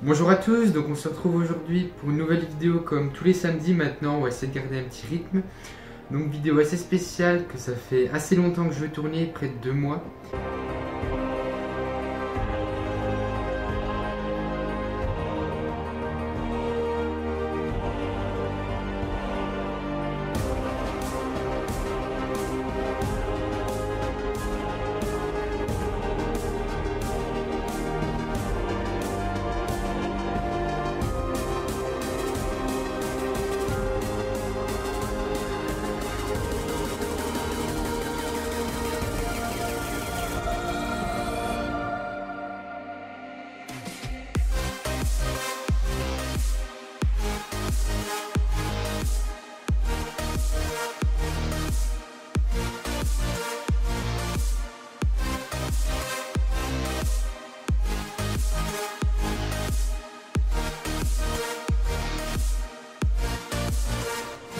Bonjour à tous, donc on se retrouve aujourd'hui pour une nouvelle vidéo comme tous les samedis maintenant, on va essayer de garder un petit rythme. Donc vidéo assez spéciale que ça fait assez longtemps que je veux tourner, près de 2 mois.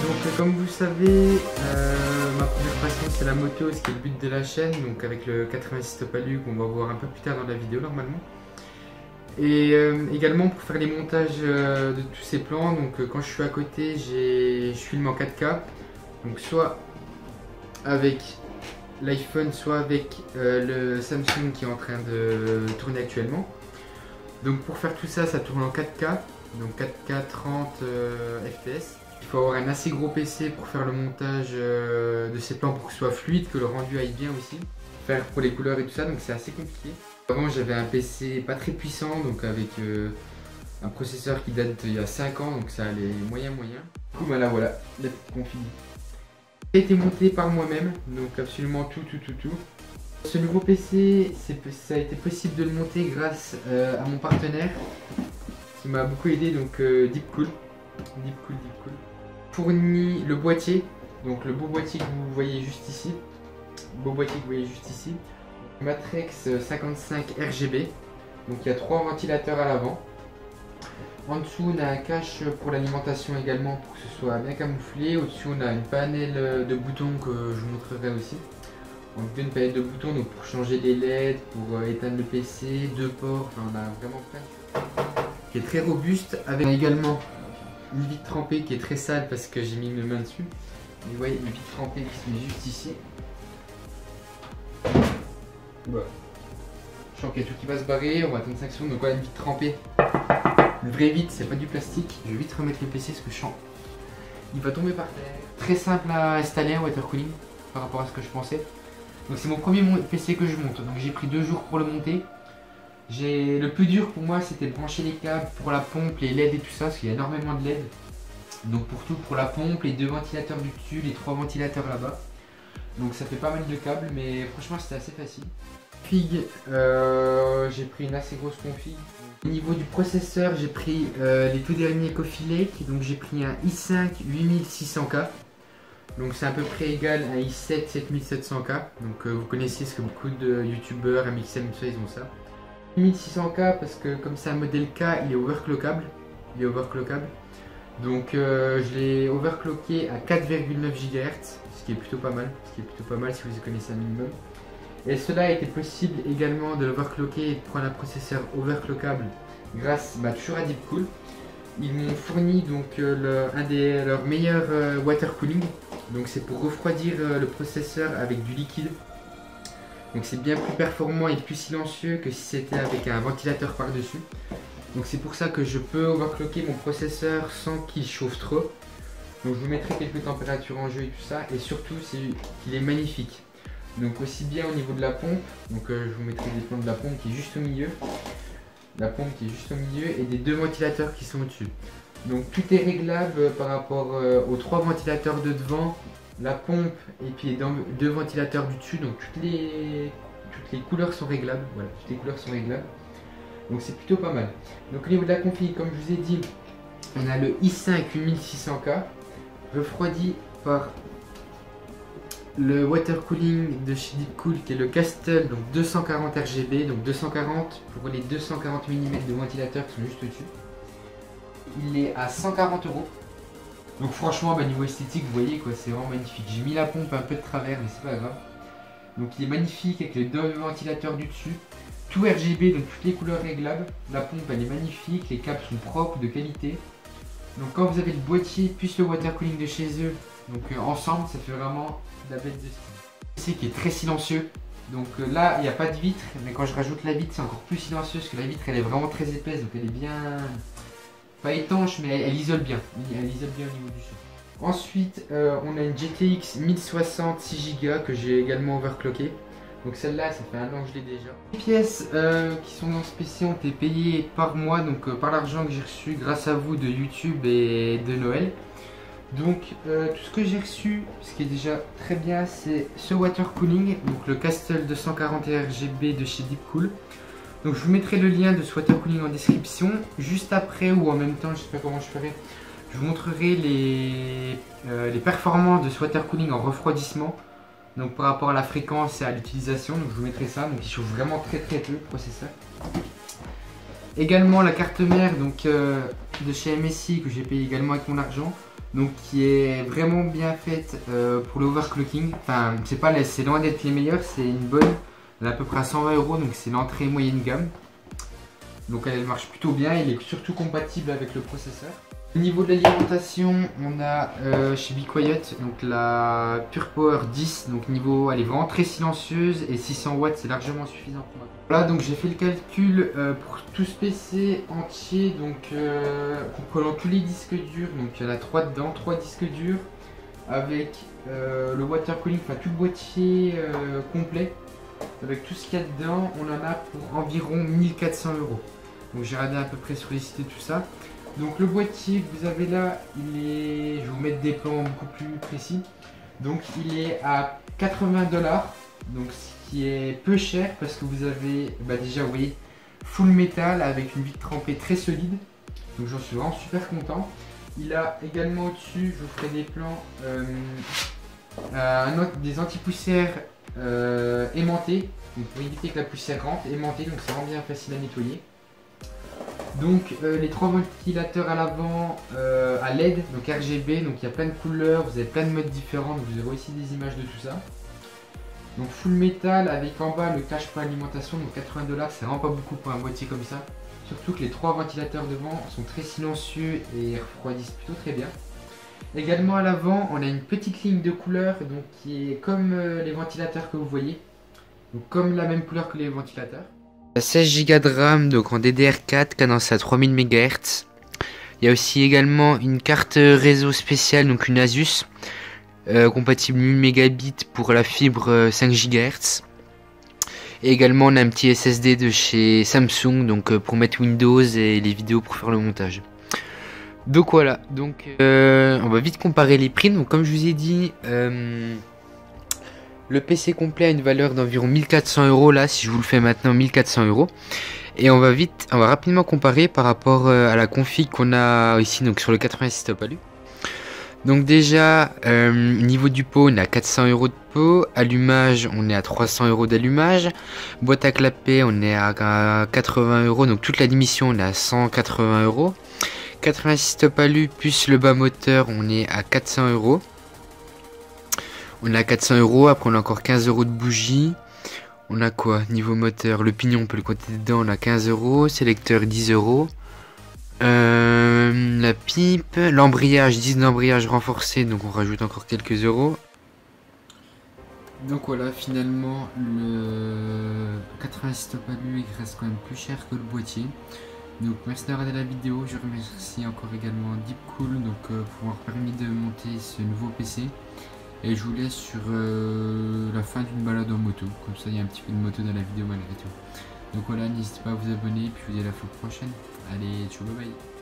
Donc comme vous le savez, ma première passion c'est la moto, ce qui est le but de la chaîne, donc avec le 86 Topalu qu'on va voir un peu plus tard dans la vidéo normalement. Et également pour faire les montages de tous ces plans, donc quand je suis à côté, je filme en 4K, donc soit avec l'iPhone, soit avec le Samsung qui est en train de tourner actuellement. Donc pour faire tout ça, ça tourne en 4K, donc 4K 30 fps. Il faut avoir un assez gros PC pour faire le montage de ces plans pour que ce soit fluide, que le rendu aille bien aussi. Faire pour les couleurs et tout ça, donc c'est assez compliqué. Avant j'avais un PC pas très puissant, donc avec un processeur qui date d'il y a 5 ans, donc ça allait moyen. Du coup voilà, la petite config. Ça a été monté par moi-même, donc absolument tout. Ce nouveau PC, ça a été possible de le monter grâce à mon partenaire qui m'a beaucoup aidé, donc Deepcool. Fournit le boîtier, donc le beau boîtier que vous voyez juste ici. Matrex 55 RGB, donc il y a 3 ventilateurs à l'avant. En dessous on a un cache pour l'alimentation également pour que ce soit bien camouflé. Au-dessus on a une panel de boutons que je vous montrerai aussi. Donc une palette de boutons donc pour changer les LED, pour éteindre le PC, 2 ports, enfin on a vraiment plein de choses. Qui est très robuste, avec également une vitre trempée qui est très sale parce que j'ai mis mes mains dessus. Et vous voyez une vitre trempée qui se met juste ici. Voilà. Je sens qu'il y a tout qui va se barrer, on va attendre 5 secondes, donc voilà une vitre trempée. Une vraie vitre, c'est pas du plastique. Je vais vite remettre le PC parce que je sens il va tomber par terre. Très simple à installer un water cooling par rapport à ce que je pensais. Donc c'est mon premier PC que je monte, donc j'ai pris 2 jours pour le monter. Le plus dur pour moi c'était de brancher les câbles pour la pompe, les LED et tout ça, parce qu'il y a énormément de LED. Donc pour tout, pour la pompe, les 2 ventilateurs du dessus, les 3 ventilateurs là-bas. Donc ça fait pas mal de câbles, mais franchement c'était assez facile. Config, j'ai pris une assez grosse config. Au niveau du processeur, j'ai pris les tout derniers Coffee Lake, donc j'ai pris un i5 8600K. Donc c'est à peu près égal à un i7 7700K. Donc vous connaissez ce que beaucoup de youtubeurs, MXM, tout ça, ils ont ça. 1600K parce que comme c'est un modèle K, il est overclockable. Donc je l'ai overclocké à 4,9 GHz, ce qui est plutôt pas mal. Si vous y connaissez un minimum. Et cela a été possible également de l'overclocker et de prendre un processeur overclockable grâce toujours à Deepcool. Ils m'ont fourni donc un de leurs meilleurs water cooling. Donc c'est pour refroidir le processeur avec du liquide. Donc c'est bien plus performant et plus silencieux que si c'était avec un ventilateur par-dessus. Donc c'est pour ça que je peux overclocker mon processeur sans qu'il chauffe trop. Donc je vous mettrai quelques températures en jeu et tout ça. Et surtout c'est qu'il est magnifique. Donc aussi bien au niveau de la pompe. Donc je vous mettrai des plans de la pompe qui est juste au milieu. Et des 2 ventilateurs qui sont au-dessus. Donc tout est réglable par rapport aux 3 ventilateurs de devant, la pompe et puis les 2 ventilateurs du dessus. Donc toutes les couleurs sont réglables. Voilà, toutes les couleurs sont réglables. Donc c'est plutôt pas mal. Donc au niveau de la config, comme je vous ai dit, on a le i5 8600K refroidi par le water cooling de chez Deepcool qui est le Castle, donc 240 RGB, donc 240 pour les 240 mm de ventilateurs qui sont juste au-dessus. Il est à 140 €. Donc franchement, niveau esthétique, vous voyez quoi, c'est vraiment magnifique. J'ai mis la pompe un peu de travers, mais c'est pas grave. Donc il est magnifique avec les 2 ventilateurs du dessus. tout RGB, donc toutes les couleurs réglables. La pompe elle est magnifique, les câbles sont propres, de qualité. Donc quand vous avez le boîtier plus le water cooling de chez eux, donc ensemble ça fait vraiment la bête de style. PC qui est très silencieux. Donc là il n'y a pas de vitre, mais quand je rajoute la vitre c'est encore plus silencieux parce que la vitre elle est vraiment très épaisse, donc elle est bien, pas étanche mais elle isole bien. Elle isole bien au niveau du son. Ensuite on a une GTX 1060 6Go que j'ai également overclocké. Donc celle-là ça fait un an que je l'ai déjà. Les pièces qui sont dans ce PC ont été payées par mois, donc par l'argent que j'ai reçu grâce à vous de YouTube et de Noël. Donc tout ce que j'ai reçu, ce qui est déjà très bien, c'est ce water cooling, donc le Castle 241 RGB de chez Deepcool. Donc je vous mettrai le lien de ce water cooling en description. Juste après ou en même temps, je sais pas comment je ferai, je vous montrerai les performances de ce water cooling en refroidissement. Donc par rapport à la fréquence et à l'utilisation, donc je vous mettrai ça. Donc il chauffe vraiment très peu le processeur. Également la carte mère donc de chez MSI que j'ai payé également avec mon argent. Donc qui est vraiment bien faite pour l'overclocking. Enfin c'est loin d'être les meilleurs, c'est une bonne. Elle est à peu près à 120 €, donc c'est l'entrée moyenne gamme. Donc elle marche plutôt bien, elle est surtout compatible avec le processeur. Au niveau de l'alimentation, on a chez Be Quiet donc la Pure Power 10, donc niveau elle est vraiment très silencieuse et 600 watts c'est largement suffisant pour moi. Voilà, donc j'ai fait le calcul pour tout ce PC entier, donc comprenant tous les disques durs, donc il y en a 3 dedans, 3 disques durs avec le water cooling, enfin tout le boîtier complet avec tout ce qu'il y a dedans, on en a pour environ 1400 €. Donc j'ai regardé à peu près sur les sites et tout ça. Donc le boîtier que vous avez là, il est, je vais vous mettre des plans beaucoup plus précis. Donc il est à 80 $, donc ce qui est peu cher parce que vous avez, déjà vous voyez, full métal avec une vitre trempée très solide. Donc j'en suis vraiment super content. Il a également au-dessus, je vous ferai des plans, des anti-poussières aimantés. Donc pour éviter que la poussière rentre, aimantés, donc c'est vraiment bien facile à nettoyer. Donc les 3 ventilateurs à l'avant à LED, donc RGB, donc il y a plein de couleurs, vous avez plein de modes différents, donc vous aurez aussi des images de tout ça. Donc full métal avec en bas le cache pour l'alimentation, donc 80 $, c'est vraiment pas beaucoup pour un boîtier comme ça. Surtout que les 3 ventilateurs devant sont très silencieux et refroidissent plutôt très bien. Également à l'avant, on a une petite ligne de couleurs donc qui est comme les ventilateurs que vous voyez, donc comme la même couleur que les ventilateurs. 16 Go de RAM, donc en DDR4, cadence à 3000 MHz. Il y a aussi également une carte réseau spéciale, donc une Asus, compatible 1000 Mbps pour la fibre 5 GHz. Et également on a un petit SSD de chez Samsung, donc pour mettre Windows et les vidéos pour faire le montage. Donc voilà, donc on va vite comparer les prix. Donc comme je vous ai dit, le PC complet a une valeur d'environ 1400 € là, si je vous le fais maintenant 1400 €. Et on va rapidement comparer par rapport à la config qu'on a ici donc sur le 86 Top Alu. Donc déjà, niveau du pot, on est à 400 € de pot. Allumage, on est à 300 € d'allumage. Boîte à clapet, on est à 80 €. Donc toute la démission, on est à 180 €. 86 Top Alu plus le bas moteur, on est à 400 €. On est à 400 €, après on a encore 15 € de bougie. On a quoi niveau moteur? Le pignon on peut le compter dedans, on a 15 €. Sélecteur 10 €. La pipe, l'embrayage, 10 d'embrayage renforcé, donc on rajoute encore quelques euros. Donc voilà, finalement le 86 Top Alu il reste quand même plus cher que le boîtier. Donc merci d'avoir regardé la vidéo, je remercie encore également Deepcool donc pour avoir permis de monter ce nouveau PC. Et je vous laisse sur la fin d'une balade en moto, comme ça il y a un petit peu de moto dans la vidéo malgré tout. Donc voilà, n'hésitez pas à vous abonner, puis je vous dis à la fois prochaine. Allez, ciao, bye bye.